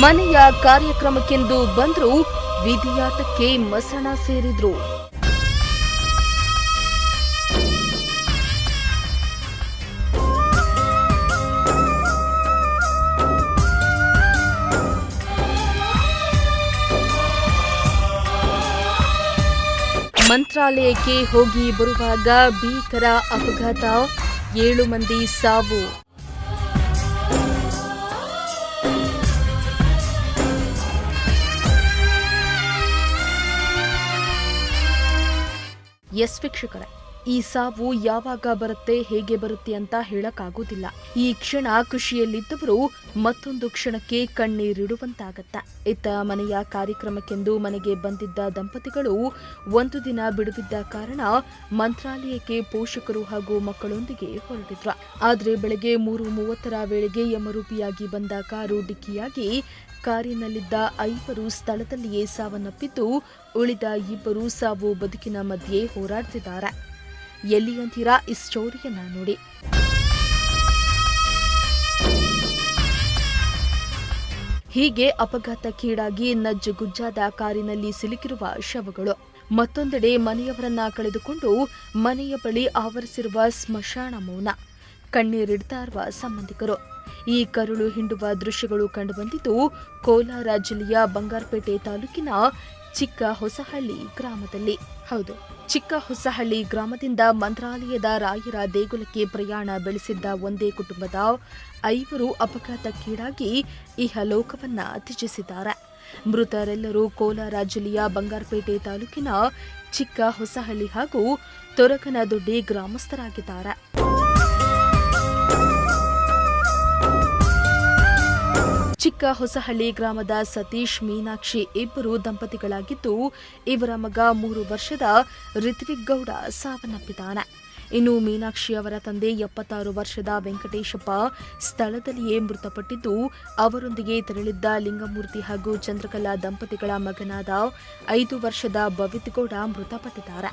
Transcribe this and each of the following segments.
ಮನೆಯ ಕಾರ್ಯಕ್ರಮಕ್ಕೆಂದು ಬಂದ್ರು, ವಿಧಿಯಾಟಕ್ಕೆ ಮಸಣ ಸೇರಿದ್ರು. ಮಂತ್ರಾಲಯಕ್ಕೆ ಹೋಗಿ ಬರುವಾಗ ಭೀಕರ ಅಪಘಾತ, 7 ಮಂದಿ ಸಾವು. ಎಸ್ ವೀಕ್ಷಕರೇ, ಈ ಸಾವು ಯಾವಾಗ ಬರುತ್ತೆ, ಹೇಗೆ ಬರುತ್ತೆ ಅಂತ ಹೇಳಕ್ಕಾಗೋದಿಲ್ಲ. ಈ ಕ್ಷಣ ಖುಷಿಯಲ್ಲಿದ್ದವರು ಮತ್ತೊಂದು ಕ್ಷಣಕ್ಕೆ ಕಣ್ಣೀರಿಡುವಂತಾಗತ್ತ. ಇತ್ತ ಮನೆಯ ಕಾರ್ಯಕ್ರಮಕ್ಕೆಂದು ಮನೆಗೆ ಬಂದಿದ್ದ ದಂಪತಿಗಳು ಒಂದು ದಿನ ಬಿಡುವಿದ್ದ ಕಾರಣ ಮಂತ್ರಾಲಯಕ್ಕೆ ಪೋಷಕರು ಹಾಗೂ ಮಕ್ಕಳೊಂದಿಗೆ ಹೊರಟಿದ್ರು. ಆದರೆ ಬೆಳಗ್ಗೆ 3:30 ವೇಳೆಗೆ ಯಮರೂಪಿಯಾಗಿ ಬಂದ ಕಾರು ಡಿಕ್ಕಿಯಾಗಿ ಕಾರಿನಲ್ಲಿದ್ದ 5 ಸ್ಥಳದಲ್ಲಿಯೇ ಸಾವನ್ನಪ್ಪಿದ್ದು, ಉಳಿದ 2 ಸಾವು ಬದುಕಿನ ಮಧ್ಯೆ ಹೋರಾಡ್ತಿದ್ದಾರೆ. ಎಲ್ಲಿ ಅಂತೀರಾ? ಈ ಸ್ಟೋರಿಯನ್ನ ನೋಡಿ. ಹೀಗೆ ಅಪಘಾತಕ್ಕೀಡಾಗಿ ನಜ್ಜುಗುಜ್ಜಾದ ಕಾರಿನಲ್ಲಿ ಸಿಲುಕಿರುವ ಶವಗಳು. ಮತ್ತೊಂದೆಡೆ ಮನೆಯವರನ್ನ ಕಳೆದುಕೊಂಡು ಮನೆಯ ಬಳಿ ಆವರಿಸಿರುವ ಸ್ಮಶಾನ ಮೌನ. ಕಣ್ಣೀರಿಡ್ತಾ ಇರುವ ಸಂಬಂಧಿಕರು. ಈ ಕರುಳು ಹಿಂಡುವ ದೃಶ್ಯಗಳು ಕಂಡುಬಂದಿದ್ದು ಕೋಲಾರ ಜಿಲ್ಲೆಯ ಬಂಗಾರಪೇಟೆ ತಾಲೂಕಿನ ಚಿಕ್ಕ ಹೊಸಹಳ್ಳಿ ಗ್ರಾಮದಲ್ಲಿ. ಹೌದು, ಚಿಕ್ಕ ಹೊಸಹಳ್ಳಿ ಗ್ರಾಮದಿಂದ ಮಂತ್ರಾಲಯದ ರಾಯರ ದೇಗುಲಕ್ಕೆ ಪ್ರಯಾಣ ಬೆಳೆಸಿದ್ದ ಒಂದೇ ಕುಟುಂಬದ 5 ಅಪಘಾತಕ್ಕೀಡಾಗಿ ಇಹಲೋಕವನ್ನ ತ್ಯಜಿಸಿದ್ದಾರೆ. ಮೃತರೆಲ್ಲರೂ ಕೋಲಾರ ಜಿಲ್ಲೆಯ ಬಂಗಾರಪೇಟೆ ತಾಲೂಕಿನ ಚಿಕ್ಕ ಹೊಸಹಳ್ಳಿ ಹಾಗೂ ತೊರಕನದೊಡ್ಡಿ ಗ್ರಾಮಸ್ಥರಾಗಿದ್ದಾರೆ. ಚಿಕ್ಕ ಹೊಸಹಳ್ಳಿ ಗ್ರಾಮದ ಸತೀಶ್, ಮೀನಾಕ್ಷಿ ಇಬ್ಬರು ದಂಪತಿಗಳಾಗಿದ್ದು, ಇವರ ಮಗ 3 ವರ್ಷದ ರಿತ್ವಿಕ್ ಗೌಡ ಸಾವನ್ನಪ್ಪಿದ್ದಾನೆ. ಇನ್ನು ಮೀನಾಕ್ಷಿ ಅವರ ತಂದೆ 76 ವರ್ಷದ ವೆಂಕಟೇಶಪ್ಪ ಸ್ಥಳದಲ್ಲಿಯೇ ಮೃತಪಟ್ಟಿದ್ದು, ಅವರೊಂದಿಗೆ ತೆರಳಿದ್ದ ಲಿಂಗಮೂರ್ತಿ ಹಾಗೂ ಚಂದ್ರಕಲಾ ದಂಪತಿಗಳ ಮಗನಾದ 5 ವರ್ಷದ ಭವಿತ್ ಗೌಡ ಮೃತಪಟ್ಟಿದ್ದಾರೆ.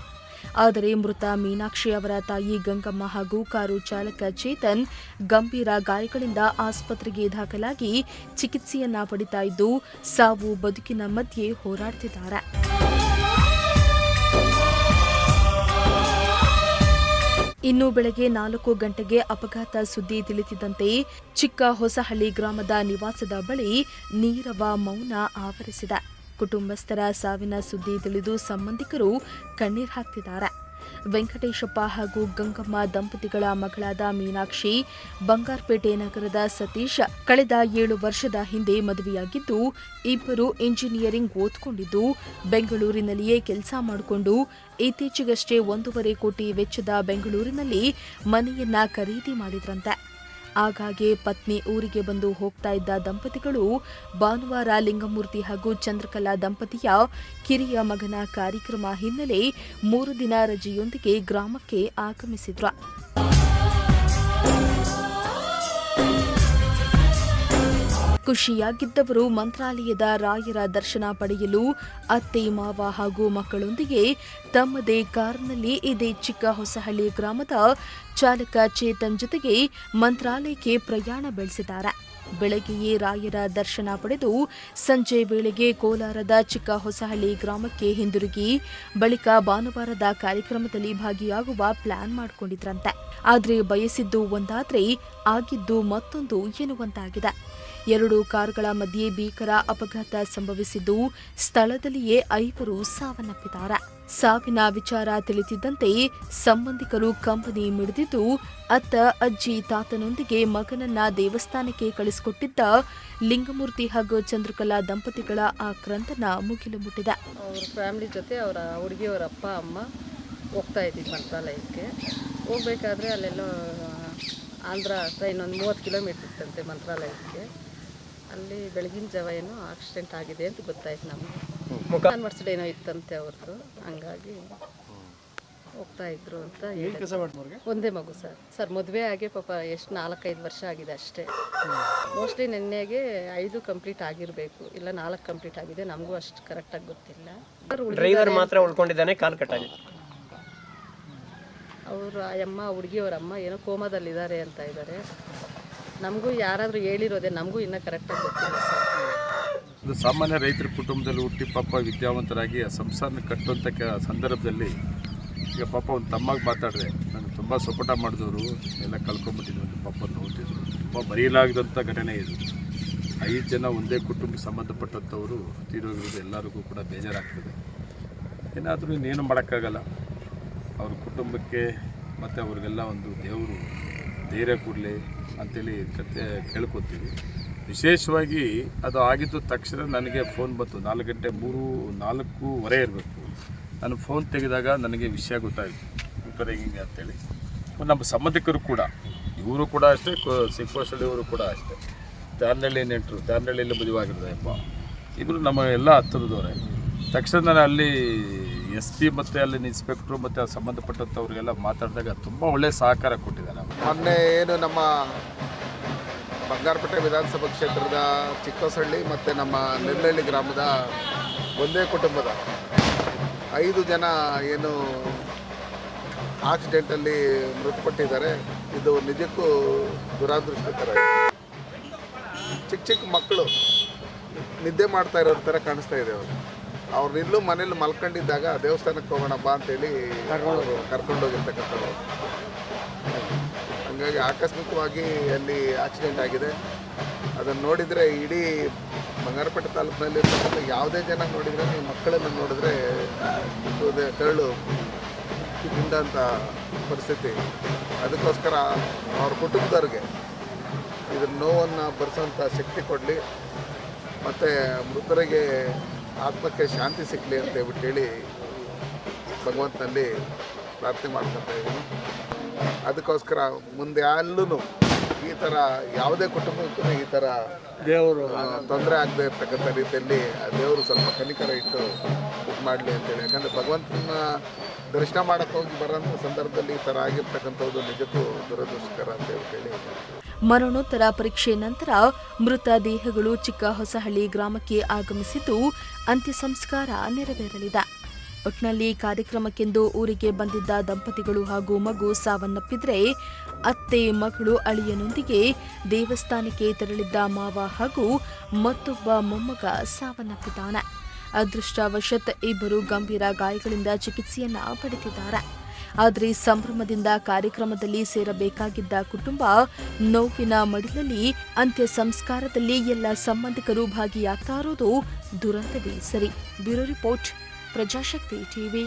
ಆದರೆ ಮೃತ ಮೀನಾಕ್ಷಿ ಅವರ ತಾಯಿ ಗಂಗಮ್ಮ ಹಾಗೂ ಕಾರು ಚಾಲಕ ಚೇತನ್ ಗಂಭೀರ ಗಾಯಗಳಿಂದ ಆಸ್ಪತ್ರೆಗೆ ದಾಖಲಾಗಿ ಚಿಕಿತ್ಸೆಯನ್ನ ಪಡಿತಾ ಇದ್ದು, ಸಾವು ಬದುಕಿನ ಮಧ್ಯೆ ಹೋರಾಡ್ತಿದ್ದಾರೆ. ಇನ್ನು ಬೆಳಗ್ಗೆ 4 ಗಂಟೆಗೆ ಅಪಘಾತ ಸುದ್ದಿ ತಿಳಿಸಿದಂತೆ ಚಿಕ್ಕ ಹೊಸಹಳ್ಳಿ ಗ್ರಾಮದ ನಿವಾಸದ ಬಳಿ ನೀರವ ಮೌನ ಆವರಿಸಿದೆ. ಕುಟುಂಬಸ್ಥರ ಸಾವಿನ ಸುದ್ದಿ ತಿಳಿದು ಸಂಬಂಧಿಕರು ಕಣ್ಣೀರು ಹಾಕ್ತಿದ್ದಾರೆ. ವೆಂಕಟೇಶಪ್ಪ ಹಾಗೂ ಗಂಗಮ್ಮ ದಂಪತಿಗಳ ಮಗಳಾದ ಮೀನಾಕ್ಷಿ ಬಂಗಾರಪೇಟೆ ನಗರದ ಸತೀಶ್ ಕಳೆದ 7 ವರ್ಷದ ಹಿಂದೆ ಮದುವೆಯಾಗಿದ್ದು, ಇಬ್ಬರು ಇಂಜಿನಿಯರಿಂಗ್ ಓದ್ಕೊಂಡಿದ್ದು ಬೆಂಗಳೂರಿನಲ್ಲಿಯೇ ಕೆಲಸ ಮಾಡಿಕೊಂಡು ಇತ್ತೀಚೆಗಷ್ಟೇ 1.5 ಕೋಟಿ ವೆಚ್ಚದ ಬೆಂಗಳೂರಿನಲ್ಲಿ ಮನೆಯನ್ನ ಖರೀದಿ ಮಾಡಿದ್ರಂತೆ. ಆಗಾಗ್ಗೆ ಪತ್ನಿ ಊರಿಗೆ ಬಂದು ಹೋಗ್ತಾ ಇದ್ದ ದಂಪತಿಗಳು ಭಾನುವಾರ ಲಿಂಗಮೂರ್ತಿ ಹಾಗೂ ಚಂದ್ರಕಲಾ ದಂಪತಿಯ ಕಿರಿಯ ಮಗನ ಕಾರ್ಯಕ್ರಮ ಹಿನ್ನೆಲೆ 3 ದಿನ ರಜೆಯೊಂದಿಗೆ ಗ್ರಾಮಕ್ಕೆ ಆಗಮಿಸಿದ್ರು. ಖುಷಿಯಾಗಿದ್ದವರು ಮಂತ್ರಾಲಯದ ರಾಯರ ದರ್ಶನ ಪಡೆಯಲು ಅತ್ತೆ, ಮಾವ ಹಾಗೂ ಮಕ್ಕಳೊಂದಿಗೆ ತಮ್ಮದೇ ಕಾರಿನಲ್ಲಿ ಇದೇ ಚಿಕ್ಕ ಹೊಸಹಳ್ಳಿ ಗ್ರಾಮದ ಚಾಲಕ ಚೇತನ್ ಜೊತೆಗೆ ಮಂತ್ರಾಲಯಕ್ಕೆ ಪ್ರಯಾಣ ಬೆಳೆಸಿದ್ದಾರೆ. ಬೆಳಗ್ಗೆಯೇ ರಾಯರ ದರ್ಶನ ಪಡೆದು ಸಂಜೆ ವೇಳೆಗೆ ಕೋಲಾರದ ಚಿಕ್ಕ ಹೊಸಹಳ್ಳಿ ಗ್ರಾಮಕ್ಕೆ ಹಿಂದಿರುಗಿ ಬಳಿಕ ಭಾನುವಾರದ ಕಾರ್ಯಕ್ರಮದಲ್ಲಿ ಭಾಗಿಯಾಗುವ ಪ್ಲಾನ್ ಮಾಡಿಕೊಂಡಿದ್ರಂತೆ. ಆದರೆ ಬಯಸಿದ್ದು ಒಂದಾದ್ರೆ ಆಗಿದ್ದು ಮತ್ತೊಂದು ಎನ್ನುವಂತಾಗಿದೆ. 2 ಕಾರುಗಳ ಮಧ್ಯೆ ಭೀಕರ ಅಪಘಾತ ಸಂಭವಿಸಿದ್ದು, ಸ್ಥಳದಲ್ಲಿಯೇ 5 ಸಾವನ್ನಪ್ಪಿದ್ದಾರೆ. ಸಾವಿನ ವಿಚಾರ ತಿಳಿದಿದ್ದಂತೆ ಸಂಬಂಧಿಕರು ಕಂಬನಿ ಮಿಡಿದಿದ್ದು, ಅತ್ತ ಅಜ್ಜಿ ತಾತನೊಂದಿಗೆ ಮಗನನ್ನ ದೇವಸ್ಥಾನಕ್ಕೆ ಕಳಿಸಿಕೊಟ್ಟಿದ್ದ ಲಿಂಗಮೂರ್ತಿ ಹಾಗೂ ಚಂದ್ರಕಲಾ ದಂಪತಿಗಳ ಆಕ್ರಂದನ ಮುಗಿಲು ಮುಟ್ಟಿದೆ. ಅವ್ರ ಫ್ಯಾಮಿಲಿ ಜೊತೆ ಅವರ ಹುಡುಗಿಯವರ ಅಪ್ಪ ಅಮ್ಮ ಹೋಗ್ತಾ ಇದ್ದೀವಿ ಮಂತ್ರಾಲಯಕ್ಕೆ. ಹೋಗ್ಬೇಕಾದ್ರೆ ಅಲ್ಲೆಲ್ಲೋ ಆಂಧ್ರ ಟ್ರೈನ್ ಒಂದು 30 ಕಿಲೋಮೀಟ್ರ್ ಇತ್ತಂತೆ ಮಂತ್ರಾಲಯಕ್ಕೆ. ಅಲ್ಲಿ ಬೆಳಗಿನ ಜಾವ ಏನೋ ಆಕ್ಸಿಡೆಂಟ್ ಆಗಿದೆ ಅಂತ ಗೊತ್ತಾಯ್ತು ನಮಗೆ. ಆನ್ವರ್ಸ್ಡ್ ಏನೋ ಇತ್ತಂತೆ ಅವ್ರದ್ದು, ಹಂಗಾಗಿ ಹೋಗ್ತಾ ಇದ್ರು ಅಂತ ಹೇಳಿ. ಒಂದೇ ಮಗು ಸರ್ ಮದುವೆ ಆಗಿ ಪಾಪ ಎಷ್ಟು 4-5 ವರ್ಷ ಆಗಿದೆ ಅಷ್ಟೇ. ಮೋಸ್ಟ್ಲಿ ನೆನ್ನೆಗೆ 5 ಕಂಪ್ಲೀಟ್ ಆಗಿರಬೇಕು, ಇಲ್ಲ 4 ಕಂಪ್ಲೀಟ್ ಆಗಿದೆ. ನಮಗೂ ಅಷ್ಟು ಕರೆಕ್ಟಾಗಿ ಗೊತ್ತಿಲ್ಲ. ಡ್ರೈವರ್ ಮಾತ್ರ ಉಳ್ಕೊಂಡಿದ್ದಾನೆ, ಕಾಲ್ ಕಟ್ಟಾಗಿದೆ. ಅವರು ಅಮ್ಮ ಹುಡುಗಿಯವರಮ್ಮ ಏನೋ ಕೋಮಾದಲ್ಲಿದ್ದಾರೆ ಅಂತ ಇದ್ದಾರೆ. ನಮಗೂ ಯಾರಾದರೂ ಹೇಳಿರೋದೆ, ನಮಗೂ ಇನ್ನೂ ಕರೆಕ್ಟಾಗಿ ಗೊತ್ತಿಲ್ಲ ಸರ್. ಒಂದು ಸಾಮಾನ್ಯ ರೈತರ ಕುಟುಂಬದಲ್ಲಿ ಹುಟ್ಟಿ ಪಾಪ ವಿದ್ಯಾವಂತರಾಗಿ ಆ ಸಂಸಾರನ ಕಟ್ಟುವಂಥ ಸಂದರ್ಭದಲ್ಲಿ ಈಗ ಪಾಪ ಒಂದು ತಮ್ಮಾಗಿ ಮಾತಾಡಿದೆ, ನನಗೆ ತುಂಬ ಸಪೋಟ ಮಾಡಿದವರು ಎಲ್ಲ ಕಳ್ಕೊಂಬಿಟ್ಟಿದ್ರು ಅಂತ ಪಾಪ ನೋಡ್ತಿದ್ರು. ತುಂಬ ಮರೆಯಲಾಗದಂಥ ಘಟನೆ ಇದು. 5 ಜನ ಒಂದೇ ಕುಟುಂಬಕ್ಕೆ ಸಂಬಂಧಪಟ್ಟಂಥವರು ತೀರೋಗಿರೋದು ಎಲ್ಲರಿಗೂ ಕೂಡ ಬೇಜಾರಾಗ್ತದೆ. ಏನಾದರೂ ಇನ್ನೇನು ಮಾಡೋಕ್ಕಾಗಲ್ಲ. ಅವ್ರ ಕುಟುಂಬಕ್ಕೆ ಮತ್ತು ಅವ್ರಿಗೆಲ್ಲ ಒಂದು ದೇವರು ಧೈರ್ಯ ಕೊಡಲಿ ಅಂಥೇಳಿ ಕತೆ ಕೇಳ್ಕೊತೀವಿ. ವಿಶೇಷವಾಗಿ ಅದು ಆಗಿದ್ದು ತಕ್ಷಣ ನನಗೆ ಫೋನ್ ಬಂತು. 4 ಗಂಟೆ 4:15 ಇರಬೇಕು. ನಾನು ಫೋನ್ ತೆಗೆದಾಗ ನನಗೆ ವಿಷಯ ಗೊತ್ತಾಯಿತು, ಈ ಥರ ಹಿಂಗೆ ಅಂತೇಳಿ. ನಮ್ಮ ಸಂಬಂಧಿಕರು ಕೂಡ, ಇವರು ಕೂಡ ಅಷ್ಟೇ, ಸಿಕ್ಕೋಸಳ್ಳಿಯವರು ಕೂಡ ಅಷ್ಟೇ, ತ್ಯಾರನಹಳ್ಳಿ ನೆಂಟರು, ತ್ಯಾರನಹಳ್ಳಿಯಲ್ಲಿ ಮದುವೆಯಾಗಿರೋದಪ್ಪ, ಇವರು ನಮ್ಮ ಎಲ್ಲ ಹತ್ತಿರದವರೇ. ತಕ್ಷಣ ನಾನು ಅಲ್ಲಿ SP ಮತ್ತು ಅಲ್ಲಿನ ಇನ್ಸ್ಪೆಕ್ಟ್ರು ಮತ್ತು ಸಂಬಂಧಪಟ್ಟಂಥವ್ರಿಗೆಲ್ಲ ಮಾತಾಡಿದಾಗ ತುಂಬ ಒಳ್ಳೆಯ ಸಹಕಾರ ಕೊಟ್ಟಿದ್ದಾರೆ. ಮೊನ್ನೆ ಏನು ನಮ್ಮ ಬಂಗಾರಪೇಟೆ ವಿಧಾನಸಭಾ ಕ್ಷೇತ್ರದ ಚಿಕ್ಕೋಸಳ್ಳಿ ಮತ್ತು ನಮ್ಮ ನೆಲ್ಲಹಳ್ಳಿ ಗ್ರಾಮದ ಒಂದೇ ಕುಟುಂಬದ 5 ಜನ ಏನು ಆಕ್ಸಿಡೆಂಟಲ್ಲಿ ಮೃತಪಟ್ಟಿದ್ದಾರೆ. ಇದು ನಿಜಕ್ಕೂ ದುರಾದೃಷ್ಟಕರ. ಚಿಕ್ಕ ಮಕ್ಕಳು ನಿದ್ದೆ ಮಾಡ್ತಾ ಇರೋ ಥರ ಕಾಣಿಸ್ತಾ ಇದೆ. ಅವ್ರು ಇಲ್ಲೂ ಮನೇಲಿ ಮಲ್ಕೊಂಡಿದ್ದಾಗ ದೇವಸ್ಥಾನಕ್ಕೆ ಹೋಗೋಣ ಬಾ ಅಂತೇಳಿ ಕರ್ಕೊಂಡೋಗಿರ್ತಕ್ಕಂಥವ್ರು. ಹಾಗಾಗಿ ಆಕಸ್ಮಿಕವಾಗಿ ಅಲ್ಲಿ ಆಕ್ಸಿಡೆಂಟ್ ಆಗಿದೆ. ಅದನ್ನು ನೋಡಿದರೆ ಇಡೀ ಬಂಗಾರಪೇಟೆ ತಾಲೂಕಿನಲ್ಲಿ ಯಾವುದೇ ಜನ ನೋಡಿದರೆ, ನೀವು ಮಕ್ಕಳನ್ನು ನೋಡಿದ್ರೆ ಕರಳು ಹಿಂಡಂಥ ಪರಿಸ್ಥಿತಿ. ಅದಕ್ಕೋಸ್ಕರ ಅವ್ರ ಕುಟುಂಬದವ್ರಿಗೆ ಇದ್ರ ನೋವನ್ನು ಭರಿಸೋಂಥ ಶಕ್ತಿ ಕೊಡಲಿ ಮತ್ತು ಮೃತರಿಗೆ ಆತ್ಮಕ್ಕೆ ಶಾಂತಿ ಸಿಗಲಿ ಅಂತ ಹೇಳಿ ಭಗವಂತನಲ್ಲಿ ಪ್ರಾರ್ಥನೆ ಮಾಡ್ಕೊತಾ ಇದ್ದೀನಿ. ಅದಕ್ಕೋಸ್ಕರ ಮುಂದೆ ಅಲ್ಲೂ ಈ ಥರ ಯಾವುದೇ ಕುಟುಂಬಕ್ಕೂ ಈ ಥರ ದೇವರು ತೊಂದರೆ ಆಗದೆ ಇರ್ತಕ್ಕಂಥ ರೀತಿಯಲ್ಲಿ ದೇವರು ಸ್ವಲ್ಪ ಕನಿಕರ ಇಟ್ಟು ಇದು ಮಾಡಲಿ ಅಂತೇಳಿ. ಯಾಕಂದರೆ ಭಗವಂತನ ದರ್ಶನ ಮಾಡೋಕ್ಕೆ ಹೋಗಿ ಬರೋಂಥ ಸಂದರ್ಭದಲ್ಲಿ ಈ ಥರ ಆಗಿರ್ತಕ್ಕಂಥದ್ದು ನಿಜಕ್ಕೂ ದುರದೃಷ್ಟಕರ ಅಂತ ಹೇಳಿ. ಮರಣೋತ್ತರ ಪರೀಕ್ಷೆ ನಂತರ ಮೃತ ದೇಹಗಳು ಚಿಕ್ಕ ಹೊಸಹಳ್ಳಿ ಗ್ರಾಮಕ್ಕೆ ಆಗಮಿಸಿದ್ದು ಅಂತ್ಯ ಸಂಸ್ಕಾರ ನೆರವೇರಲಿದೆ. ಒಟ್ನಲ್ಲಿ ಕಾರ್ಯಕ್ರಮಕ್ಕೆಂದು ಊರಿಗೆ ಬಂದಿದ್ದ ದಂಪತಿಗಳು ಹಾಗೂ ಮಗು ಸಾವನ್ನಪ್ಪಿದ್ರೆ, ಅತ್ತೆ ಮಗಳು ಅಳಿಯನೊಂದಿಗೆ ದೇವಸ್ಥಾನಕ್ಕೆ ತೆರಳಿದ್ದ ಮಾವ ಹಾಗೂ ಮತ್ತೊಬ್ಬ ಮೊಮ್ಮಗ ಸಾವನ್ನಪ್ಪಿದ್ದಾನೆ. ಅದೃಷ್ಟವಶತ್ ಇಬ್ಬರು ಗಂಭೀರ ಗಾಯಗಳಿಂದ ಚಿಕಿತ್ಸೆಯನ್ನ ಪಡೆದಿದ್ದಾರೆ. ಆದರೆ ಸಂಭ್ರಮದಿಂದ ಕಾರ್ಯಕ್ರಮದಲ್ಲಿ ಸೇರಬೇಕಾಗಿದ್ದ ಕುಟುಂಬ ನೋವಿನ ಮಡಿಲಲ್ಲಿ ಅಂತ್ಯ ಸಂಸ್ಕಾರದಲ್ಲಿ ಎಲ್ಲ ಸಂಬಂಧಿಕರು ಭಾಗಿಯಾಗ್ತಾ ಇರೋದು ದುರಂತವೇ ಸರಿ. Bureau report, Prajashakti TV.